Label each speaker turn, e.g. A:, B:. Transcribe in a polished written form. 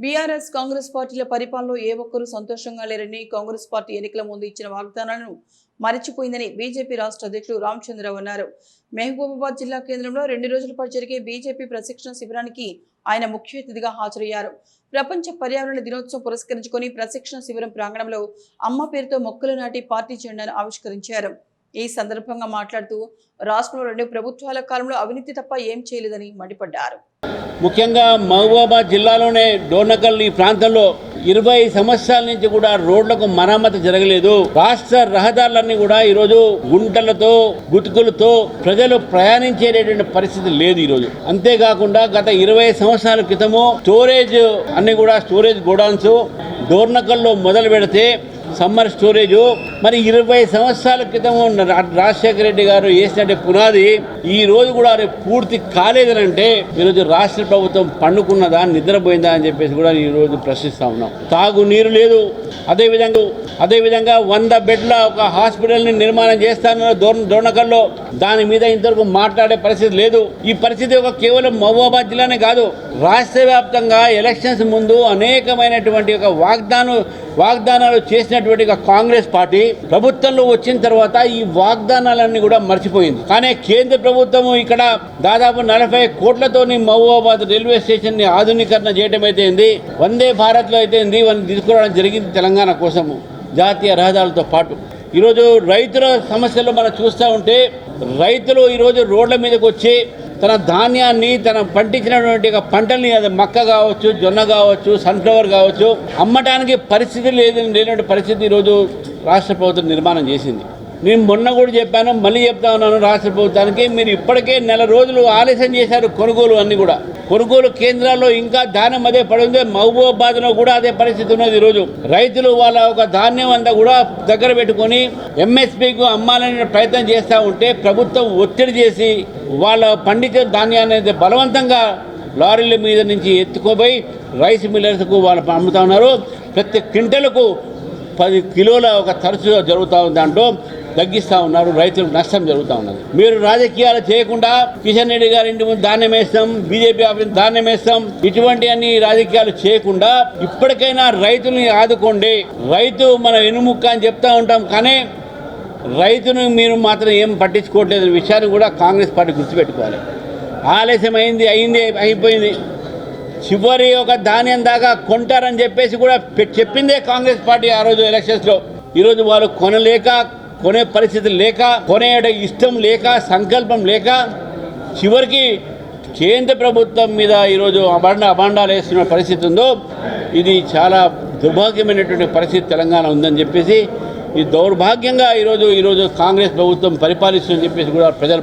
A: BRS Congress పార్టీల పరిపాలనలో ఏ ఒక్కరూ సంతోషంగా లేరని కాంగ్రెస్ పార్టీ ఎన్నికల ముందు ఇచ్చిన వాగ్దానాలను మరిచిపోయిందని బీజేపీ రాష్ట్ర అధ్యక్షుడు రామచంద్రరావు అన్నారు. మహబూబాబాద్ జిల్లా కేంద్రంలో 2 రోజుల పాటు జరిగే బీజేపీ ప్రశిక్షణ శిబిరానికి ఆయన ముఖ్య అతిథిగా హాజరయ్యారు. ప్రపంచ పర్యావరణ దినోత్సవం పురస్కరించుకొని ప్రశిక్షణ శిబిరం ప్రాంగణంలో అమ్మ పేరుతో మొక్కలు నాటి పార్టీ జెండాను ఆవిష్కరించారు. ఈ సందర్భంగా మాట్లాడుతూ రాష్ట్రంలో 2 ప్రభుత్వాల కాలంలో అవినీతి తప్ప ఏం చేయలేదని మండిపడ్డారు.
B: ముఖ్యంగా మహబూబాబాద్ జిల్లాలోనే డోర్నకల్ ఈ ప్రాంతంలో 20 సంవత్సరాల నుంచి కూడా రోడ్లకు మరమ్మతు జరగలేదు. రాష్ట్ర రహదారులన్నీ కూడా ఈరోజు గుంటలతో గుతుకులతో ప్రజలు ప్రయాణించేటటువంటి పరిస్థితి లేదు ఈరోజు. అంతేకాకుండా గత 20 సంవత్సరాల క్రితము స్టోరేజ్ అన్ని కూడా స్టోరేజ్ గోడౌన్స్ డోర్నకల్లో మొదలు పెడితే సమ్మర్ స్టోరేజ్ మరి 20 సంవత్సరాల క్రితం రాజశేఖర రెడ్డి గారు వేసినట్టు పునాది ఈ రోజు కూడా పూర్తి కాలేదనంటే ఈరోజు రాష్ట్ర ప్రభుత్వం పండుకున్నదా నిద్రపోయిందా అని చెప్పేసి కూడా ఈ రోజు ప్రశ్నిస్తా ఉన్నాం. తాగునీరు లేదు. అదేవిధంగా 100 బెడ్ల ఒక హాస్పిటల్ని నిర్మాణం చేస్తానన్న డోర్నకల్లో దాని మీద ఇంతవరకు మాట్లాడే పరిస్థితి లేదు. ఈ పరిస్థితి ఒక కేవలం మహబూబాబాద్ జిల్లానే కాదు, రాష్ట్ర వ్యాప్తంగా ఎలక్షన్స్ ముందు అనేకమైనటువంటి ఒక వాగ్దానాలు చేసినటువంటి కాంగ్రెస్ పార్టీ ప్రభుత్వంలో వచ్చిన తర్వాత ఈ వాగ్దానాలన్నీ కూడా మర్చిపోయింది. కానీ కేంద్ర ప్రభుత్వం ఇక్కడ దాదాపు 40 కోట్లతోని మహబూబాబాద్ రైల్వే స్టేషన్ ని ఆధునీకరణ చేయడం అయితే వందే భారత్ లో అయితే తీసుకురావడం జరిగింది తెలంగాణ కోసము. జాతీయ రహదారులతో పాటు ఈరోజు రైతుల సమస్యలు మనం చూస్తూ ఉంటే రైతులు ఈరోజు రోడ్ల మీదకి వచ్చి తన ధాన్యాన్ని తన పండించినటువంటి పంటల్ని అది మక్క కావచ్చు, జొన్న కావచ్చు, సన్ఫ్లవర్ కావచ్చు అమ్మటానికి పరిస్థితి లేనటువంటి పరిస్థితి ఈరోజు రాష్ట్ర ప్రభుత్వం నిర్మాణం చేసింది. నేను మొన్న కూడా చెప్పాను, మళ్ళీ చెప్తా ఉన్నాను, రాష్ట్ర ప్రభుత్వానికి మీరు ఇప్పటికే 4 రోజులు ఆలస్యం చేశారు కొనుగోలు అన్ని కూడా. కొనుగోలు కేంద్రాల్లో ఇంకా ధాన్యం అదే పడి ఉంది. మహబూబాబాద్లో కూడా అదే పరిస్థితి ఉన్నది. ఈరోజు రైతులు వాళ్ళ ఒక ధాన్యం అంతా కూడా దగ్గర పెట్టుకొని ఎంఎస్పీకి అమ్మాలనే ప్రయత్నం చేస్తూ ఉంటే ప్రభుత్వం ఒత్తిడి చేసి వాళ్ళ పండించిన ధాన్యాన్ని బలవంతంగా లారీల మీద నుంచి ఎత్తుకోపోయి రైస్ మిల్లర్స్కు వాళ్ళు అమ్ముతా ఉన్నారు. ప్రతి క్వింటలకు 10 కిలోల ఒక తరచుగా జరుగుతూ ఉంది. దాంట్లో తగ్గిస్తూ ఉన్నారు, రైతులకు నష్టం జరుగుతూ ఉన్నది. మీరు రాజకీయాలు చేయకుండా కిషన్ రెడ్డి గారి ఇంటి ముందు ధాన్యం వేస్తాం, బీజేపీ ఆఫీస్ ధాన్యం వేస్తాం, ఇటువంటి అన్ని రాజకీయాలు చేయకుండా ఇప్పటికైనా రైతుల్ని ఆదుకోండి. రైతు మన వెనుముక్క అని చెప్తా ఉంటాం, కానీ రైతును మీరు మాత్రం ఏం పట్టించుకోవట్లేదు విషయాన్ని కూడా కాంగ్రెస్ పార్టీ గుర్తుపెట్టుకోవాలి. ఆలస్యం అయిపోయింది. చివరి ఒక ధాన్యం దాకా కొంటారని చెప్పేసి కూడా చెప్పిందే కాంగ్రెస్ పార్టీ ఆ రోజు ఎలక్షన్స్లో. ఈరోజు వాళ్ళు కొనే పరిస్థితి లేక, కొనే ఇష్టం లేక, సంకల్పం లేక చివరికి కేంద్ర ప్రభుత్వం మీద ఈరోజు అభాండాలు వేస్తున్న పరిస్థితి ఉందో ఇది చాలా దుర్భాగ్యమైనటువంటి పరిస్థితి తెలంగాణ ఉందని చెప్పేసి, ఈ దౌర్భాగ్యంగా ఈరోజు కాంగ్రెస్ ప్రభుత్వం పరిపాలిస్తుందని చెప్పేసి కూడా ప్రజలు